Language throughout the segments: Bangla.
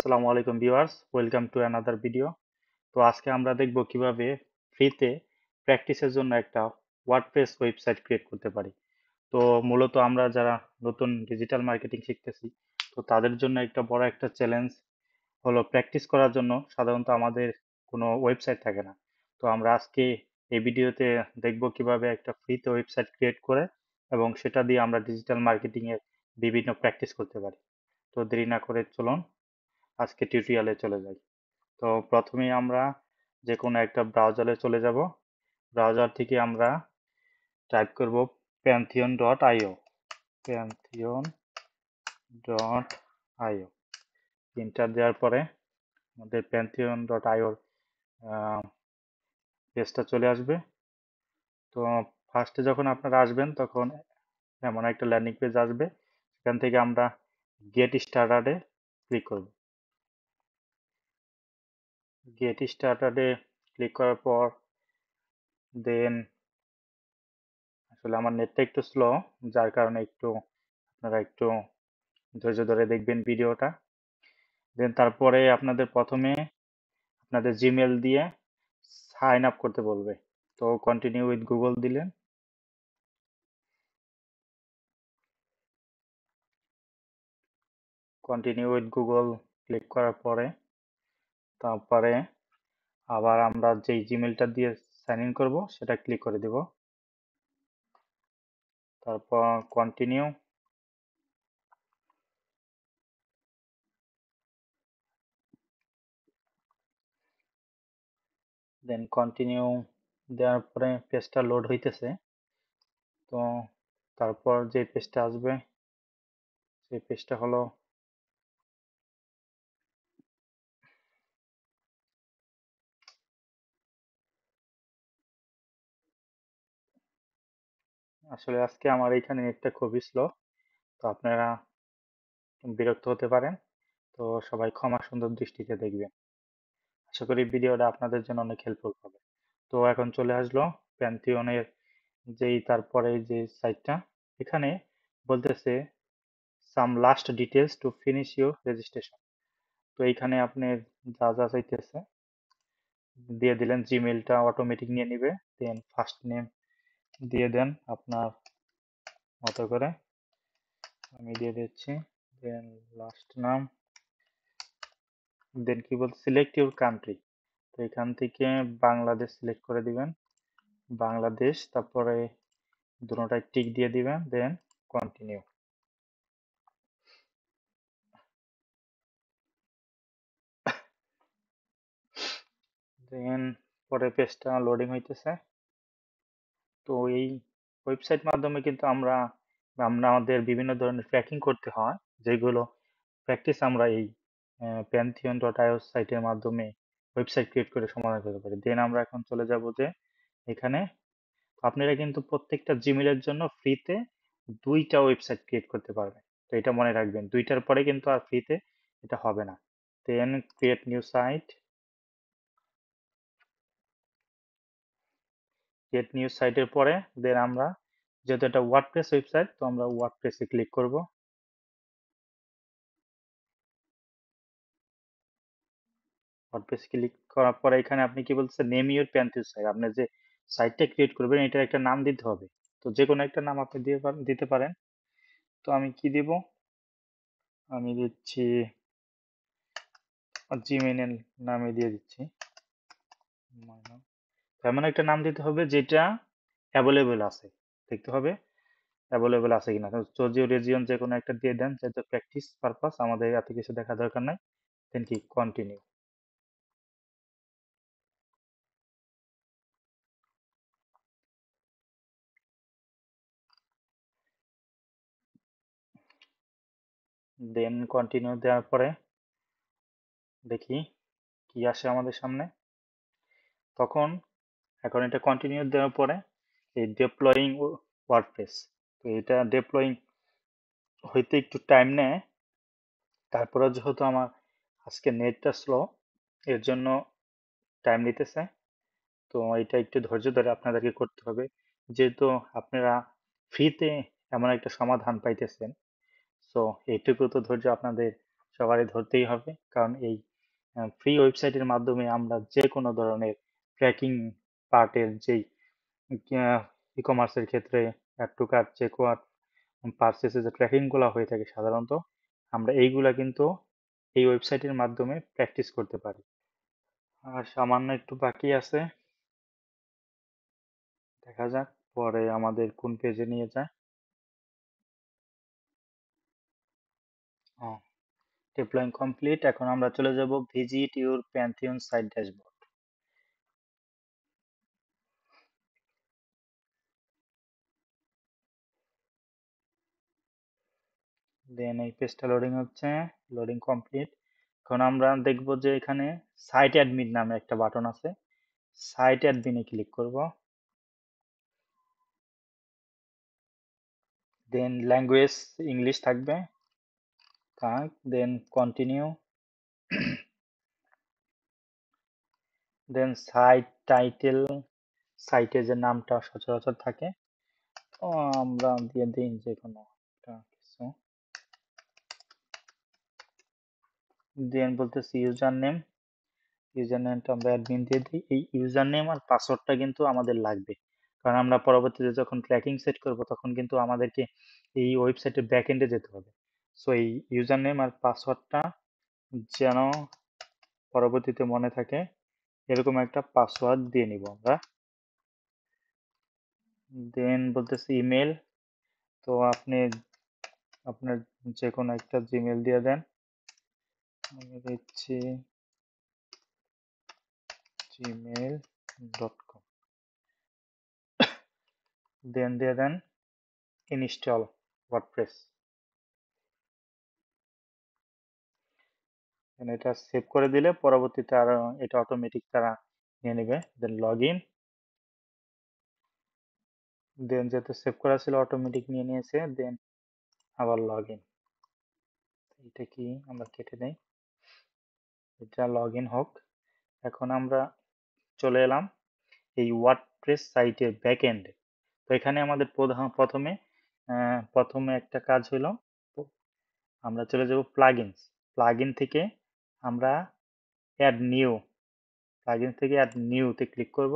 আসসালামু আলাইকুম viewers, welcome to another video. তো আজকে আমরা দেখব কিভাবে ফ্রিতে প্র্যাকটিসের জন্য একটা ওয়ার্ডপ্রেস ওয়েবসাইট ক্রিয়েট করতে পারি। তো মূলত আমরা যারা নতুন ডিজিটাল মার্কেটিং শিখতেছি, তো তাদের জন্য একটা বড় একটা চ্যালেঞ্জ হলো প্র্যাকটিস করার জন্য সাধারণত আমাদের কোনো ওয়েবসাইট থাকে না। তো আমরা আজকে এই ভিডিওতে দেখব কিভাবে একটা ফ্রিতে ওয়েবসাইট ক্রিয়েট করে এবং সেটা দিয়ে আমরা ডিজিটাল মার্কেটিং এর বিভিন্ন প্র্যাকটিস করতে পারি। তো দেরি না করে চলুন আজকে টিউটোরিয়ালে চলে যাই। তো প্রথমেই আমরা যে কোনো একটা ব্রাউজারে চলে যাব। ব্রাউজার থেকে আমরা টাইপ করব pantheon.io, pantheon.io। এন্টার দেওয়ার পরে আমাদের pantheon.io পেজটা চলে আসবে। তো ফার্স্টে যখন আপনারা আসবেন তখন এমন একটা ল্যান্ডিং পেজ আসবে, সেখান থেকে আমরা গেট স্টার্টেডে ক্লিক করব। গেট স্টার্টেডে ক্লিক করার পর দেন আসলে আমার নেটটা একটু স্লো, যার কারণে আপনারা একটু ধৈর্য ধরে দেখবেন ভিডিওটা। দেন তারপরে আপনাদের প্রথমে আপনাদের জিমেল দিয়ে সাইন আপ করতে বলবে। তো কন্টিনিউ উইথ গুগল দিলেন। কন্টিনিউ উইথ গুগল ক্লিক করার পরে তারপরে আবার আমরা যেই জিমেলটা দিয়ে সাইন ইন করবো সেটা ক্লিক করে দেব। তারপর কন্টিনিউ। দেন কন্টিনিউ দেওয়ার পরে পেজটা লোড হইতেছে। তো তারপর যে পেজটা আসবে সেই পেজটা হলো আসলে আজকে আমার এখানে নেটটা খুবই স্লো, তো আপনারা বিরক্ত হতে পারেন। তো সবাই ক্ষমা সুন্দর দৃষ্টিতে দেখবেন। আশা করি ভিডিওটা আপনাদের জন্য অনেক হেল্পফুল হবে। তো এখন চলে আসলো প্যান্থিয়নের তারপরে যে সাইটটা, এখানে বলতেছে some last details to finish your registration. তো এইখানে আপনি যা যা চাইতেছে দিয়ে দিলেন। জিমেলটা অটোমেটিক নিয়ে নিবে। দেন ফার্স্ট নেম দিয়ে দেন আপনার মতো করে, আমি দিয়ে দিচ্ছি। দেন লাস্ট নাম। দেন কি বলতে সিলেক্ট ইউর কান্ট্রি, তো এখান থেকে বাংলাদেশ সিলেক্ট করে দিবেন, বাংলাদেশ। তারপরে দুটোটাই টিক দিয়ে দিবেন, দেন কন্টিনিউ। দেন পরে পেজটা লোডিং হইতেছে। তো এই ওয়েবসাইট মাধ্যমে কিন্তু আমরা আমরা আমাদের বিভিন্ন ধরনের ট্র্যাকিং করতে হয়, যেগুলো প্র্যাকটিস আমরা এই pantheon.io সাইটের মাধ্যমে ওয়েবসাইট ক্রিয়েট করে সমাধান করতে পারি। দেন আমরা এখন চলে যাব যে এখানে আপনারা কিন্তু প্রত্যেকটা জিমেলের জন্য ফ্রিতে দুইটা ওয়েবসাইট ক্রিয়েট করতে পারবেন। তো এটা মনে রাখবেন, দুইটার পরে কিন্তু আর ফ্রিতে এটা হবে না। Then create new site. Create new সাইটের পরে দেন আমরা যেহেতু এটা ওয়ার্ডপ্রেস ওয়েবসাইট, তো আমরা ওয়ার্ডপ্রেসে ক্লিক করব। ওয়ার্ডপ্রেস ক্লিক করার পরে এখানে আপনি কি বলছেন নেম ইউর প্যান্থিয়ন সাইট, আপনি যে সাইটটা ক্রিয়েট করবেন এটার একটা নাম দিতে হবে। তো যে কোনো একটা নাম আপনি দিতে পারেন। তো আমি কি দিব, আমি দিচ্ছি জিমেইল নামে দিয়ে দিচ্ছি। এমন একটা নাম দিতে হবে যেটা অ্যাভেলেবল আছে, দেখতে হবে অ্যাভেলেবল আছে কিনা। চর্জিও রিজিয়ন যে কোনো একটা দিয়ে দেন, যেহেতু প্র্যাকটিস পারপাস আমাদের এত কিছু দেখা দরকার নাই। দেন কি কন্টিনিউ। দেন কন্টিনিউ দেওয়ার পরে দেখি কি আসে আমাদের সামনে। তখন এখন এটা কন্টিনিউ দেওয়ার পরে এই ডেপ্লয়িং ওয়ার্ডপ্রেস, তো এটা ডেপ্লয়িং হইতে একটু টাইম নেয়। তারপরে যেহেতু আমার আজকে নেটটা স্লো, এর জন্য টাইম নিতেছে। তো এটা একটু ধৈর্য ধরে আপনাদেরকে করতে হবে, যেহেতু আপনারা ফ্রিতে এমন একটা সমাধান পাইতেছেন। সো এইটুকু তো ধৈর্য আপনাদের সবারই ধরতেই হবে, কারণ এই ফ্রি ওয়েবসাইটের মাধ্যমে আমরা যে কোনো ধরনের ট্র্যাকিং পার্টের যেই ই কমার্সের ক্ষেত্রে add to cart, check out, পারচেসের যে ট্র্যাকিং গুলো হয়ে থাকে সাধারণত, আমরা এইগুলা কিন্তু এই ওয়েবসাইটের মাধ্যমে প্র্যাকটিস করতে পারি। আর সামান্য একটু বাকি আছে, দেখা যাক পরে আমাদের কোন পেজে নিয়ে যায়। Deploying complete. এখন আমরা চলে যাব visit your Pantheon site dashboard. Then এই পেজটা লোডিং হচ্ছে, লোডিং কমপ্লিট। এখন আমরা দেখব যে এখানে সাইট অ্যাডমিন নামে একটা বাটন আছে, সাইট অ্যাডমিনে ক্লিক করব। দেন ল্যাঙ্গুয়েজ ইংলিশ থাকবে, থাক। Then continue. Then site title, সাইটে যে নামটা সচরাচর থাকে, তো আমরা দিয়ে দিই যে কোনো একটা কিছু। দেন বলতেছি ইউজার নেম, ইউজার নেমটা আমরা অ্যাডমিন দিয়ে দিই। এই ইউজার নেম আর পাসওয়ার্ডটা কিন্তু আমাদের লাগবে, কারণ আমরা পরবর্তীতে যখন ট্র্যাকিং সেট করব তখন কিন্তু আমাদেরকে এই ওয়েবসাইটের ব্যাক এন্ডে যেতে হবে। সো এই ইউজার নেম আর পাসওয়ার্ডটা যেন পরবর্তীতে মনে থাকে, এরকম একটা পাসওয়ার্ড দিয়ে নিব আমরা। দেন বলতেছি ইমেল, তো আপনি আপনার যে কোনো একটা জিমেল দিয়ে দেন। আমি দিচ্ছি gmail.com। দেন দিয়ে দেন ইনস্টল ওয়ার্ডপ্রেস। এটা সেভ করে দিলে পরবর্তীতে আর এটা অটোমেটিক তারা নিয়ে নেবে। দেন লগ ইন। দেন যেহেতু সেভ করা ছিল অটোমেটিক নিয়ে নিয়েছে, দেন আবার লগ ইন। এটা কি আমরা কেটে দেই, এটা লগ ইন হোক। এখন আমরা চলে এলাম এই ওয়ার্ডপ্রেস সাইটের ব্যাক এন্ডে। তো এখানে আমাদের প্রথমে একটা কাজ হলো, আমরা চলে যাব প্লাগইনস। প্লাগইন থেকে আমরা অ্যাড নিউ, প্লাগইন থেকে অ্যাড নিউতে ক্লিক করব।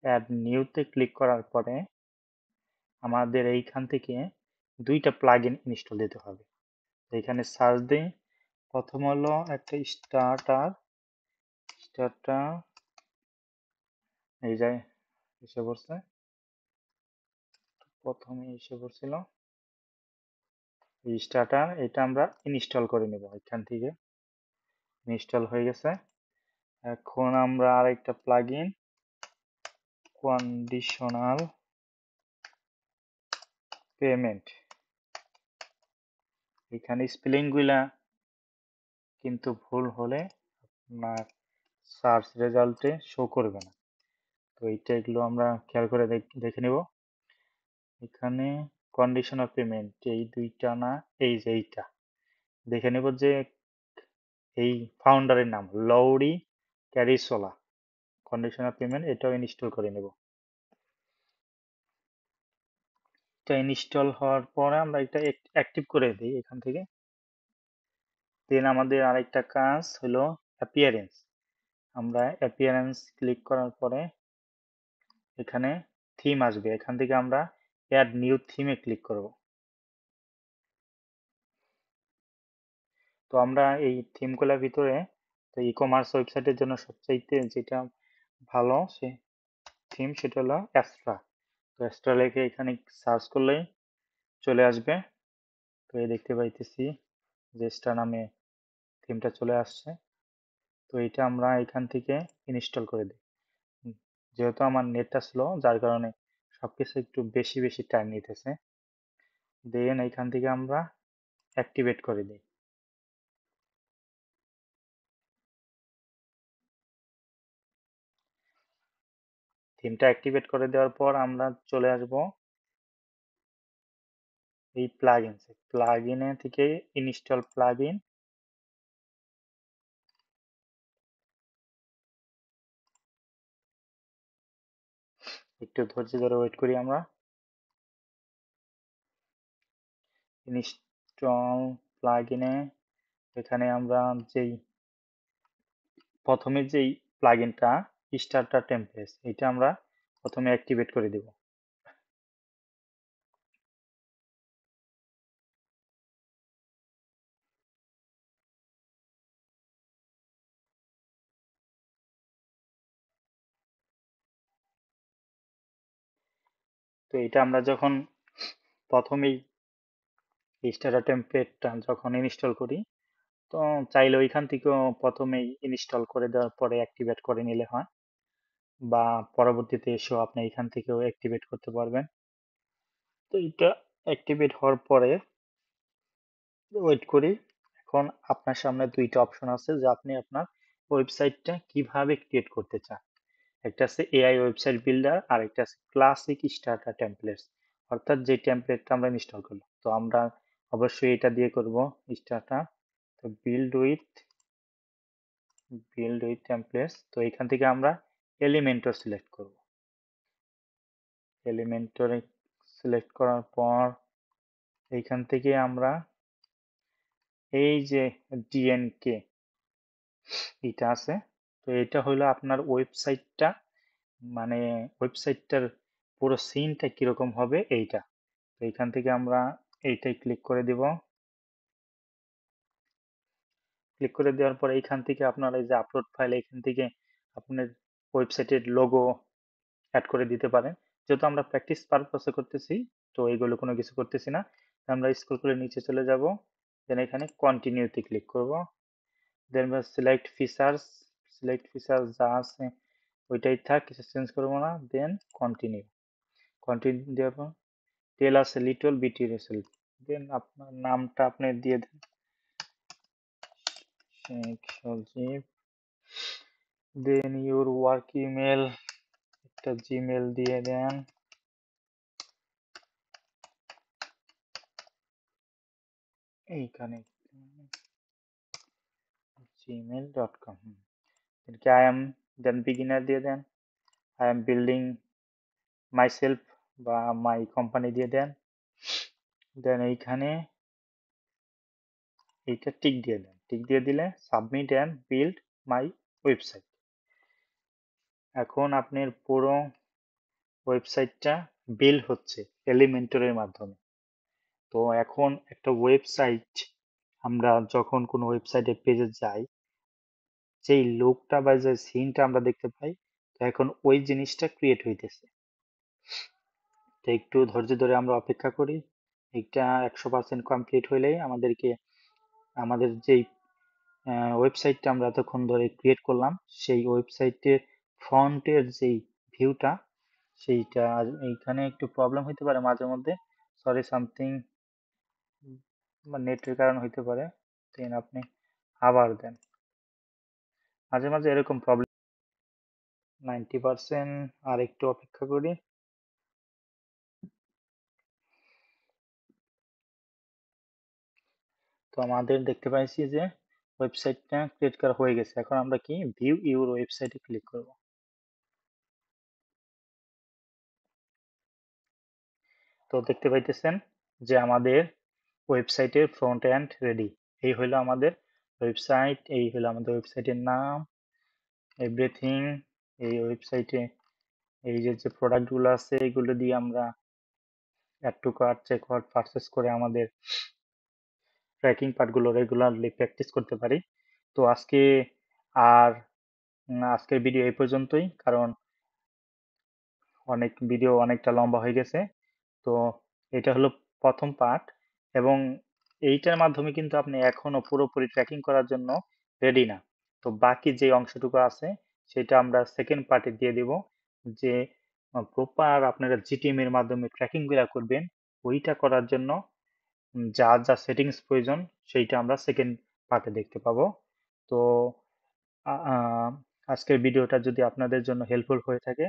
অ্যাড নিউতে ক্লিক করার পরে আমাদের এইখান থেকে দুইটা প্লাগইন ইনস্টল দিতে হবে। এখানে সার্চ দিই, প্রথম হলো একটা স্টার্টার, স্টার্টার এই যায় এসে পড়ছে, প্রথমে এসে পড়ছিল এই স্টার্টার, এটা আমরা ইনস্টল করে নেব এখান থেকে। ইনস্টল হয়ে গেছে। এখন আমরা আরেকটা প্লাগইন কন্ডিশনাল পেমেন্ট, এখানে স্পেলিং গুলা কিন্তু ভুল হলে আপনার সার্চ রেজাল্টে শো করবে না, তো এগুলো আমরা খেয়াল করে দেখে নিব। এখানে কন্ডিশন অফ পেমেন্ট এই দুইটা না, এই যে এইটা দেখে নেব যে এই ফাউন্ডারের নাম লৌরি ক্যারিসোলা। কন্ডিশন অফ পেমেন্ট এটাও ইনস্টল করে নেব। এটা ইনস্টল হওয়ার পরে আমরা এটা অ্যাক্টিভ করে দিই এখান থেকে। দেন আমাদের আরেকটা কাজ হলো অ্যাপিয়ারেন্স। আমরা অ্যাপিয়ারেন্স ক্লিক করার পরে এখানে থিম আসবে, এখান থেকে আমরা অ্যাড নিউ থিমে ক্লিক করব। তো আমরা এই থিমগুলোর ভিতরে, তো ই কমার্স ওয়েবসাইটের জন্য সবচাইতে যেটা ভালো সে থিম, সেটা হলো অ্যাস্ট্রা। তো অ্যাস্ট্রা লিখে এখানে সার্চ করলেই চলে আসবে। তো এই দেখতে পাইতেছি যে স্টার নামে থিমটা চলে আসছে। তো এটা আমরা এখান থেকে ইনস্টল করে দিই। যেহেতু আমার নেটটা স্লো, যার কারণে সবকিছু একটু বেশি বেশি টাইম নিতেছে। দেন এখান থেকে আমরা অ্যাক্টিভেট করে দিই। থিমটা অ্যাক্টিভেট করে দেওয়ার পর আমরা চলে আসব এই প্লাগইনস, প্লাগইনে থেকে ইনস্টল প্লাগইন। একটু ধৈর্য ধরে ওয়েট করি আমরা। ইনস্টল প্লাগইনে এখানে আমরা যেই প্রথমে যেই প্লাগইনটা স্টার্টার টেমপ্লেটস এটা আমরা প্রথমে অ্যাক্টিভেট করে দেব। তো এটা আমরা যখন প্রথমেই স্টার্টার টেমপ্লেটটা যখন ইনস্টল করি, তো চাইলে ওইখান থেকেও প্রথমেই ইনস্টল করে দেওয়ার পরে অ্যাক্টিভেট করে নিলে হয়, বা পরবর্তীতে এসেও আপনি এখান থেকেও অ্যাক্টিভেট করতে পারবেন। তো এটা অ্যাক্টিভেট হওয়ার পরে ওয়েট করি। এখন আপনার সামনে দুইটা অপশন আছে যে আপনি আপনার ওয়েবসাইটটা কিভাবে ক্রিয়েট করতে চান। একটা আছে এআই ওয়েবসাইট বিল্ডার আর একটা আছে ক্লাসিক স্টার্টার টেমপ্লেটস, অর্থাৎ যে টেমপ্লেটটা আমরা ইনস্টল করলাম। তো আমরা অবশ্যই এটা দিয়ে করব স্টার্টার। তো বিল্ড উইথ টেমপ্লেটস, তো এখান থেকে আমরা এলিমেন্টর সিলেক্ট করব। এলিমেন্টর সিলেক্ট করার পর এইখান থেকে আমরা এই যে ডিএনকে এটা আছে, তো এটা হলো আপনার ওয়েবসাইটটা, মানে ওয়েবসাইটটার পুরো সিনটা কিরকম হবে এইটা। তো এখান থেকে আমরা এইটাই ক্লিক করে দিব। ক্লিক করে দেওয়ার পর এইখান থেকে আপনার এই যে আপলোড ফাইল, এখান থেকে আপনার ওয়েবসাইটের লোগো অ্যাড করে দিতে পারেন। যেহেতু আমরা প্র্যাকটিস পারপাসে করতেছি, তো এইগুলো কোনো কিছু করতেছি না। আমরা স্ক্রল করে নিচে চলে যাব, দেন এখানে কন্টিনিউতে ক্লিক করব, দেন সিলেক্ট ফিচার্স যা আছে ওইটাই থাক, কিছু চেঞ্জ করবো না, দেন কন্টিনিউ। কন্টিনিউ দেওয়ার পর টেল আছে লিটল বিটি রেসেল, দেন আপনার নামটা আপনি দিয়ে দেন শেখ সজীব, দেন ইউর ওয়ার্ক ইমেল একটা জিমেল দিয়ে দেন, এইখানে gmail.com। কি আই এম, দেন বিগিনার দিয়ে দেন, আই এম বিল্ডিং মাইসেলফ বা মাই কোম্পানি দিয়ে দেন, দেন এইখানে এইটা টিক দিয়ে দেন। টিক দিয়ে দিলে submit and build my website. এখন আপনার পুরো ওয়েবসাইটটা বিল্ড হচ্ছে এলিমেন্টরের মাধ্যমে। তো এখন একটা ওয়েবসাইট, আমরা যখন কোনো ওয়েবসাইটে পেজে যাই, যেই লুকটা বা যে সিনটা আমরা দেখতে পাই, তো এখন ওই জিনিসটা ক্রিয়েট হইতেছে। তো একটু ধৈর্য ধরে আমরা অপেক্ষা করি। এটা 100% কমপ্লিট হইলেই আমাদেরকে আমাদের যেই ওয়েবসাইটটা আমরা এতক্ষণ ধরে ক্রিয়েট করলাম, সেই ওয়েবসাইটের ফ্রন্টের যেই ভিউটা, সেইটা এইখানে একটু প্রবলেম হতে পারে মাঝে মধ্যে, সরি সামথিং, বা নেটের কারণে হইতে পারে, দেন আপনি আবার দেন। মাঝে মাঝে এরকম প্রবলেম। 90%, আর একটু অপেক্ষা করি। তো আমাদের দেখতে পাইছি যে ওয়েবসাইটটা ক্রিয়েট করা হয়ে গেছে। এখন আমরা কি ভিউ ইউর ওয়েবসাইটে ক্লিক করব। তো দেখতে পাইতেছেন যে আমাদের ওয়েবসাইটের ফ্রন্ট এন্ড রেডি। এই হলো আমাদের ওয়েবসাইট, এই হলো আমাদের ওয়েবসাইটের নাম, এভরিথিং। এই ওয়েবসাইটে এই যে যে প্রোডাক্টগুলো আছে এগুলো দিয়ে আমরা add to cart, check out, purchase করে আমাদের ট্র্যাকিং পার্টগুলো রেগুলারলি প্র্যাকটিস করতে পারি। তো আজকে আর আজকের ভিডিও এই পর্যন্তই, কারণ ভিডিও অনেকটা লম্বা হয়ে গেছে। তো এটা হলো প্রথম পার্ট, এবং এইটার মাধ্যমে কিন্তু আপনি এখনো পুরোপুরি ট্র্যাকিং করার জন্য রেডি না। তো বাকি যে অংশটুকু আছে সেটা আমরা সেকেন্ড পার্টে দিয়ে দিব, যে প্রপার আপনারা জিটিএম এর মাধ্যমে ট্র্যাকিং গুলা করবেন। ওইটা করার জন্য যা যা সেটিংস প্রয়োজন সেইটা আমরা সেকেন্ড পার্টে দেখতে পাবো। তো আজকের ভিডিওটা যদি আপনাদের জন্য হেল্পফুল হয়ে থাকে,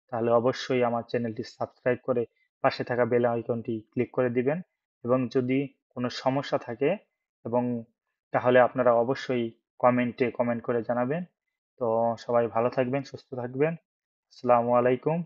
তাহলে অবশ্যই আমার চ্যানেলটি সাবস্ক্রাইব করে পাশে থাকা বেল আইকনটি ক্লিক করে দিবেন। এবং যদি কোনো সমস্যা থাকে, এবং তাহলে আপনারা অবশ্যই কমেন্টে কমেন্ট করে জানাবেন। তো সবাই ভালো থাকবেন, সুস্থ থাকবেন। আসসালামু আলাইকুম।